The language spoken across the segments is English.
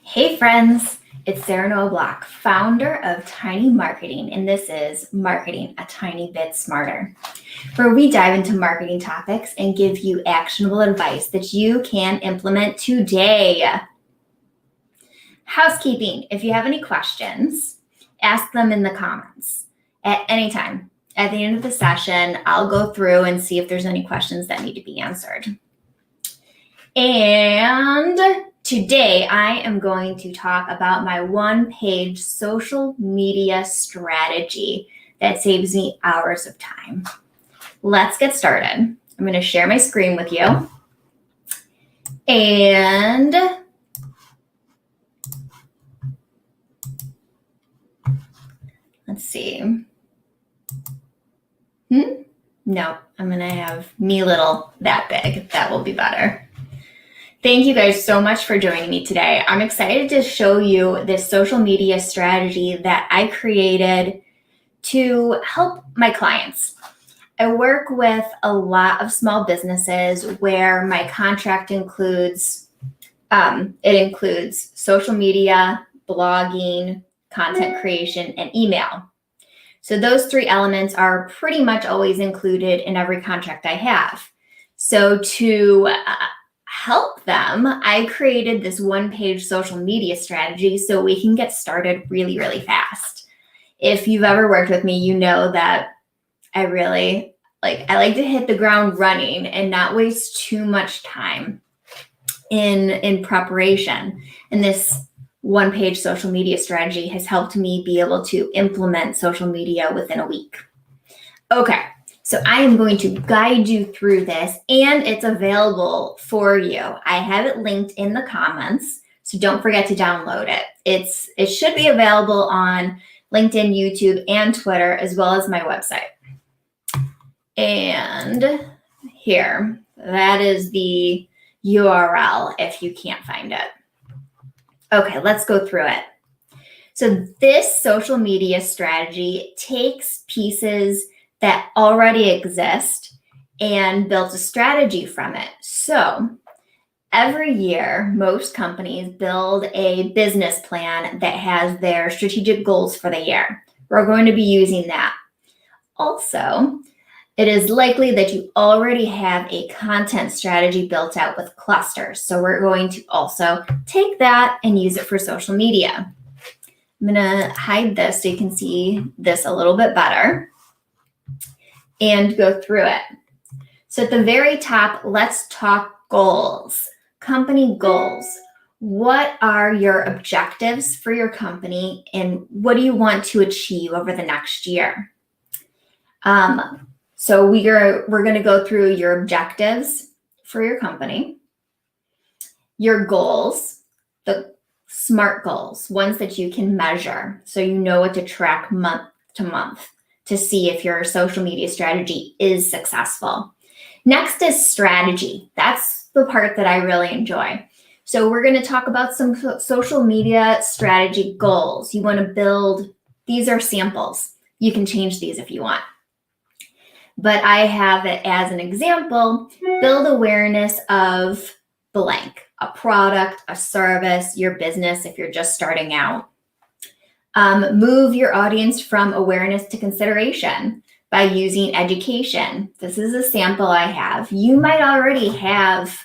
Hey friends, it's Sarah Noah Block, founder of Tiny Marketing, and this is Marketing a Tiny Bit Smarter, where we dive into marketing topics and give you actionable advice that you can implement today. Housekeeping, if you have any questions, ask them in the comments at any time. At the end of the session, I'll go through and see if there's any questions that need to be answered. And today, I am going to talk about my one-page social media strategy that saves me hours of time. Let's get started. I'm going to share my screen with you. And let's see. No, I'm going to have me little that big. That will be better. Thank you guys so much for joining me today. I'm excited to show you this social media strategy that I created to help my clients. I work with a lot of small businesses where my contract includes, social media, blogging, content creation, and email. So those three elements are pretty much always included in every contract I have. So to help them, I created this one-page social media strategy so we can get started really, really fast. If you've ever worked with me, you know that I like to hit the ground running and not waste too much time in preparation. And this one-page social media strategy has helped me be able to implement social media within a week. Okay. So I am going to guide you through this, and it's available for you. I have it linked in the comments, so don't forget to download it. It should be available on LinkedIn, YouTube, and Twitter, as well as my website. And here, that is the URL if you can't find it. Okay, let's go through it. So this social media strategy takes pieces that already exist and built a strategy from it. So every year, most companies build a business plan that has their strategic goals for the year. We're going to be using that. Also, it is likely that you already have a content strategy built out with clusters. So we're going to also take that and use it for social media. I'm going to hide this so you can see this a little bit better and go through it. So at the very top, let's talk goals, company goals. What are your objectives for your company and what do you want to achieve over the next year? So we're going to go through your objectives for your company, your goals, the SMART goals, ones that you can measure so you know what to track month to month to see if your social media strategy is successful. Next is strategy. That's the part that I really enjoy. So we're going to talk about some social media strategy goals. You want to build, these are samples. You can change these if you want. But I have it as an example, build awareness of blank, a product, a service, your business if you're just starting out. Move your audience from awareness to consideration by using education. This is a sample I have. You might already have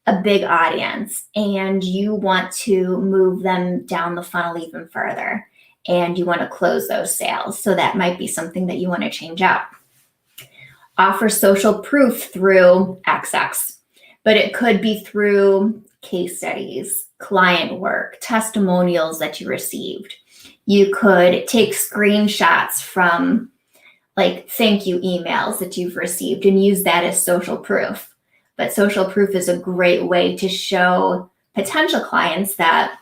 a big audience and you want to move them down the funnel even further and you want to close those sales. So that might be something that you want to change out. Offer social proof through XX, but it could be through case studies, client work, testimonials that you received. You could take screenshots from thank you emails that you've received and use that as social proof. But social proof is a great way to show potential clients that,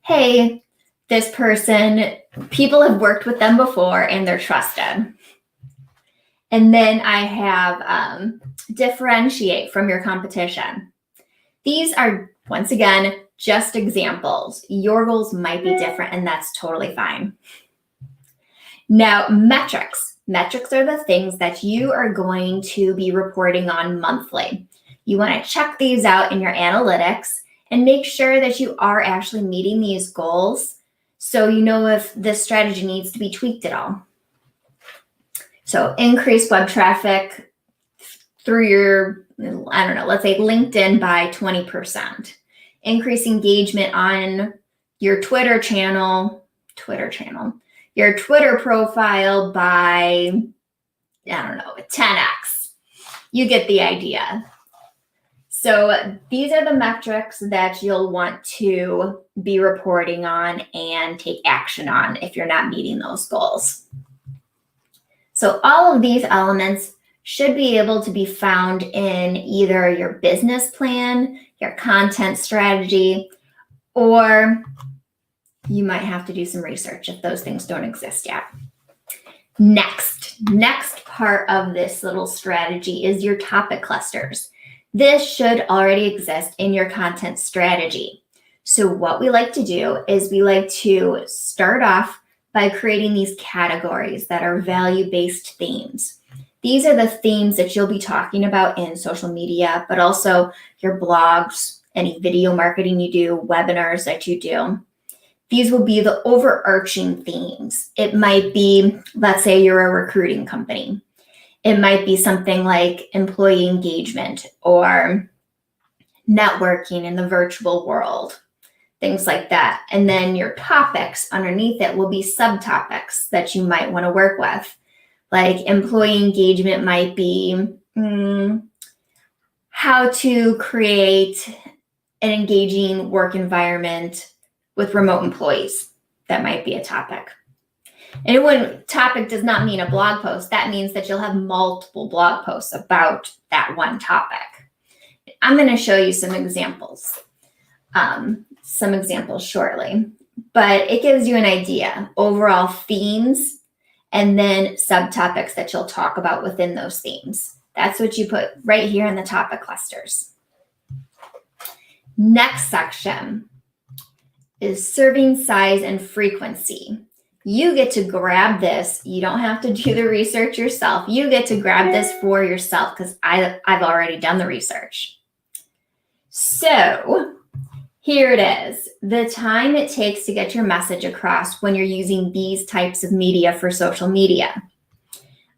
hey, this person, people have worked with them before and they're trusted. And then I have differentiate from your competition. These are, once again, just examples. Your goals might be different, and that's totally fine. Now, metrics. Metrics are the things that you are going to be reporting on monthly. You want to check these out in your analytics and make sure that you are actually meeting these goals so you know if this strategy needs to be tweaked at all. So increase web traffic through your, let's say LinkedIn by 20%. Increase engagement on your Twitter profile by, 10x. You get the idea. So these are the metrics that you'll want to be reporting on and take action on if you're not meeting those goals. So all of these elements should be able to be found in either your business plan, your content strategy, or you might have to do some research if those things don't exist yet. Next part of this little strategy is your topic clusters. This should already exist in your content strategy. So what we like to do is we like to start off by creating these categories that are value-based themes. These are the themes that you'll be talking about in social media, but also your blogs, any video marketing you do, webinars that you do. These will be the overarching themes. It might be, let's say you're a recruiting company. It might be something like employee engagement or networking in the virtual world, things like that. And then your topics underneath it will be subtopics that you might want to work with. Like employee engagement might be how to create an engaging work environment with remote employees. That might be a topic. And when topic does not mean a blog post, that means that you'll have multiple blog posts about that one topic. I'm going to show you some examples shortly, but it gives you an idea, overall themes, and then subtopics that you'll talk about within those themes. That's what you put right here in the topic clusters. Next section is serving size and frequency. You get to grab this. You don't have to do the research yourself. You get to grab this for yourself because I've already done the research. So here it is, the time it takes to get your message across when you're using these types of media for social media.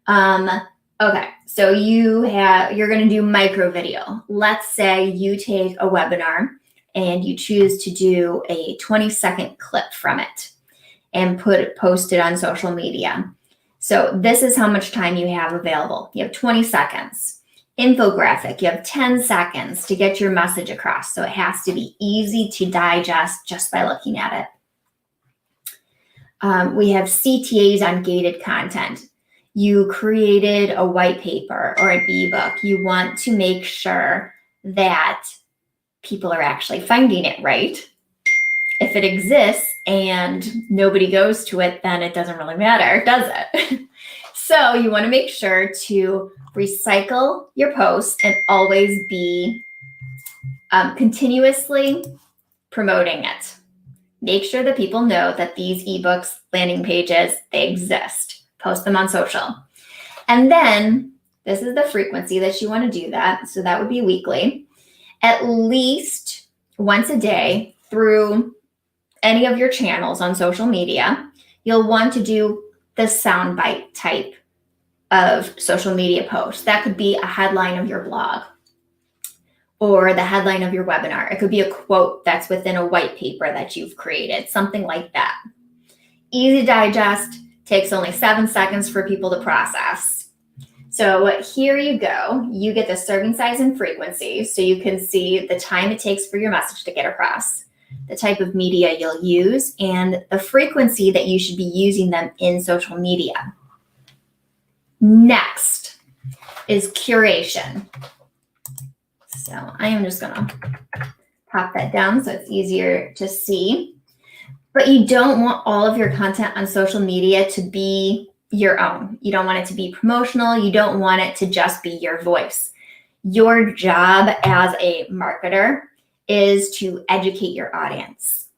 Okay, so you're going to do micro video. Let's say you take a webinar and you choose to do a 20-second clip from it and post it on social media. So this is how much time you have available. You have 20 seconds. Infographic, you have 10 seconds to get your message across. So it has to be easy to digest just by looking at it. We have CTAs on gated content. You created a white paper or an ebook. You want to make sure that people are actually finding it, right? If it exists and nobody goes to it, then it doesn't really matter, does it? So you want to make sure to recycle your posts and always be continuously promoting it. Make sure that people know that these ebooks, landing pages, they exist. Post them on social. And then this is the frequency that you want to do that. So that would be weekly. At least once a day through any of your channels on social media, you'll want to do the soundbite type of social media post. That could be a headline of your blog or the headline of your webinar. It could be a quote that's within a white paper that you've created, something like that. Easy to digest, takes only 7 seconds for people to process. So here you go. You get the serving size and frequency, so you can see the time it takes for your message to get across, the type of media you'll use, and the frequency that you should be using them in social media. Next is curation. So I am just gonna pop that down so it's easier to see. But you don't want all of your content on social media to be your own. You don't want it to be promotional. You don't want it to just be your voice. Your job as a marketer is to educate your audience.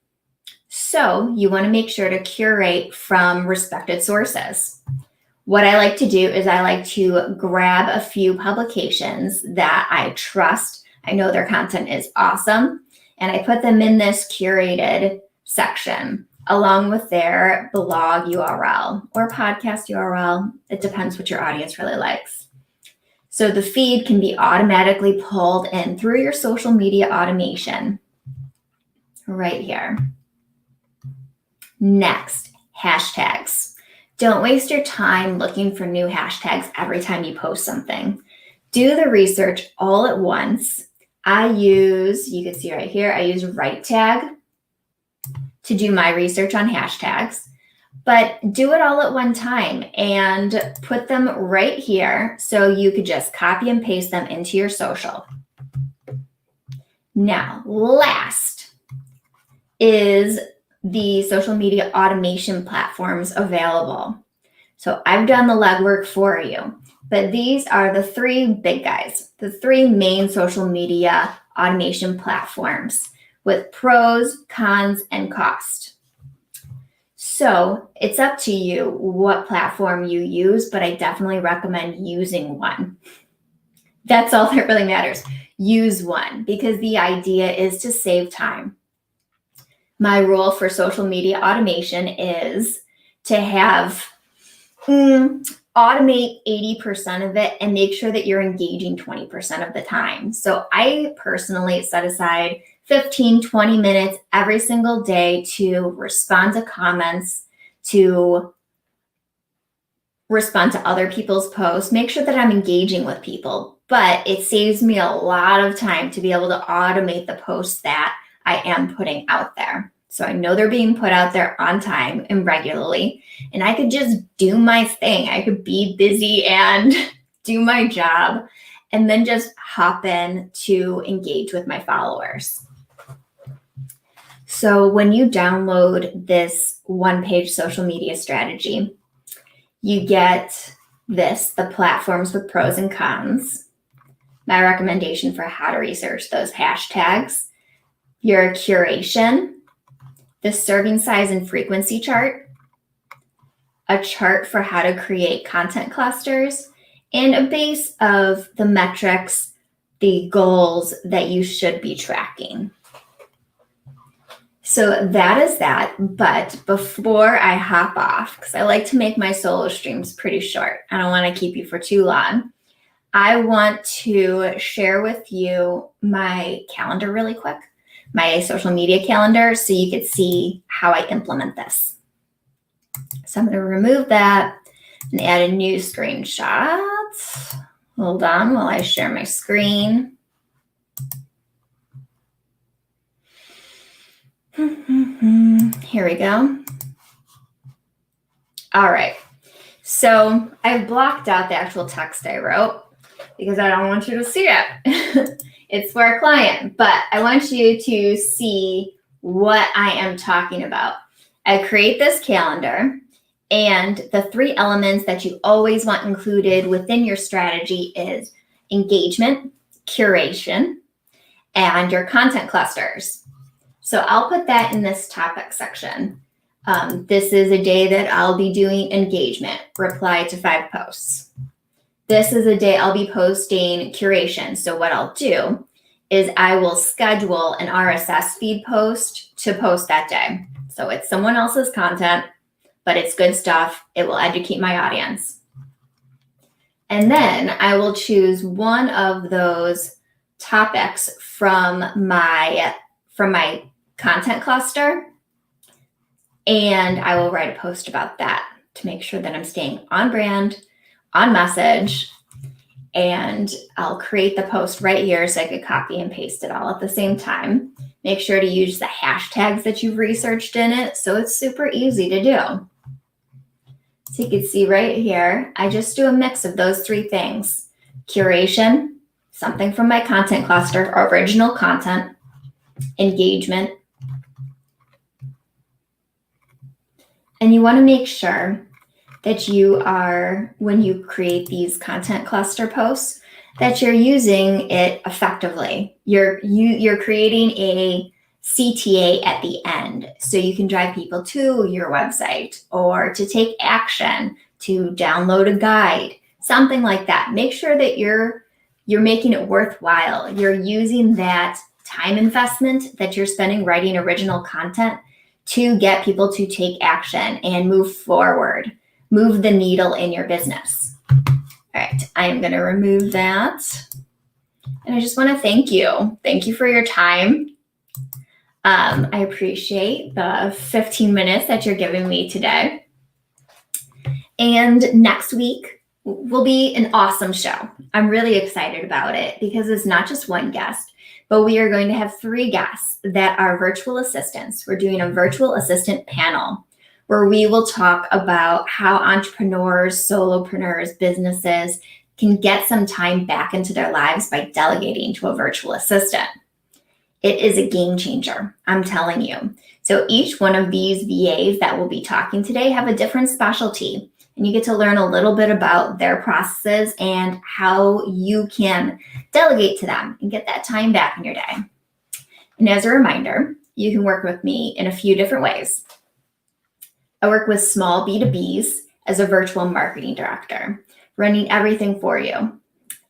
So you want to make sure to curate from respected sources. What I like to do is I like to grab a few publications that I trust. I know their content is awesome, and I put them in this curated section along with their blog URL or podcast URL. It depends what your audience really likes. So the feed can be automatically pulled in through your social media automation right here. Next, hashtags. Don't waste your time looking for new hashtags every time you post something. Do the research all at once. You can see right here, I use RightTag to do my research on hashtags, but do it all at one time and put them right here so you could just copy and paste them into your social. Now, last is the social media automation platforms available. So I've done the legwork for you, but these are the three big guys, the three main social media automation platforms with pros, cons, and cost. So it's up to you what platform you use, but I definitely recommend using one. That's all that really matters. Use one, because the idea is to save time. My rule for social media automation is to have automate 80% of it and make sure that you're engaging 20% of the time. So I personally set aside 15, 20 minutes every single day to respond to comments, to respond to other people's posts, make sure that I'm engaging with people. But it saves me a lot of time to be able to automate the posts that I am putting out there. So I know they're being put out there on time and regularly, and I could just do my thing. I could be busy and do my job and then just hop in to engage with my followers. So when you download this one-page social media strategy, you get the platforms with pros and cons, my recommendation for how to research those hashtags, your curation, the serving size and frequency chart, a chart for how to create content clusters, and a base of the metrics, the goals that you should be tracking. So that is that. But before I hop off, because I like to make my solo streams pretty short, I don't want to keep you for too long, I want to share with you my calendar really quick, my social media calendar, so you could see how I implement this. So I'm going to remove that and add a new screenshot. Hold on while I share my screen. Here we go. All right. So I've blocked out the actual text I wrote because I don't want you to see it. It's for a client, but I want you to see what I am talking about. I create this calendar, and the three elements that you always want included within your strategy is engagement, curation, and your content clusters. So I'll put that in this topic section. This is a day that I'll be doing engagement, reply to 5 posts. This is a day I'll be posting curation. So what I'll do is I will schedule an RSS feed post to post that day. So it's someone else's content, but it's good stuff. It will educate my audience. And then I will choose one of those topics from my content cluster, and I will write a post about that to make sure that I'm staying on brand, on message, and I'll create the post right here so I could copy and paste it all at the same time. Make sure to use the hashtags that you've researched in it so it's super easy to do. So you can see right here, I just do a mix of those 3 things. Curation, something from my content cluster, original content, engagement. And you want to make sure that you are, when you create these content cluster posts, that you're using it effectively. You're creating a CTA at the end so you can drive people to your website or to take action, to download a guide, something like that. Make sure that you're making it worthwhile. You're using that time investment that you're spending writing original content to get people to take action and move forward, move the needle in your business. All right, I am going to remove that. And I just want to thank you. Thank you for your time. I appreciate the 15 minutes that you're giving me today. And next week will be an awesome show. I'm really excited about it because it's not just one guest, but we are going to have 3 guests that are virtual assistants. We're doing a virtual assistant panel where we will talk about how entrepreneurs, solopreneurs, businesses can get some time back into their lives by delegating to a virtual assistant. It is a game changer, I'm telling you. So each one of these VAs that we'll be talking today have a different specialty, and you get to learn a little bit about their processes and how you can delegate to them and get that time back in your day. And as a reminder, you can work with me in a few different ways. I work with small B2Bs as a virtual marketing director, running everything for you.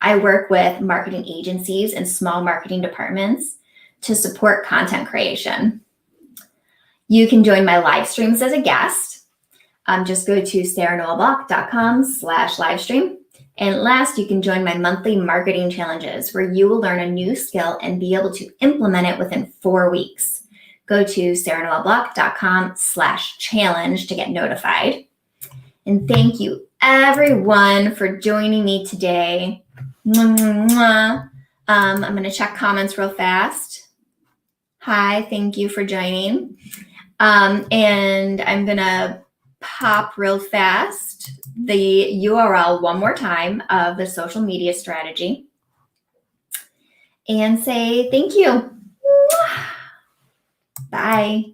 I work with marketing agencies and small marketing departments to support content creation. You can join my live streams as a guest. Just go to sarahnoelbach.com/livestream. And last, you can join my monthly marketing challenges where you will learn a new skill and be able to implement it within 4 weeks. Go to sarahnoelbach.com/challenge to get notified. And thank you everyone for joining me today. I'm going to check comments real fast. Hi, thank you for joining. And I'm going to pop real fast the URL one more time of the social media strategy and say thank you. Bye.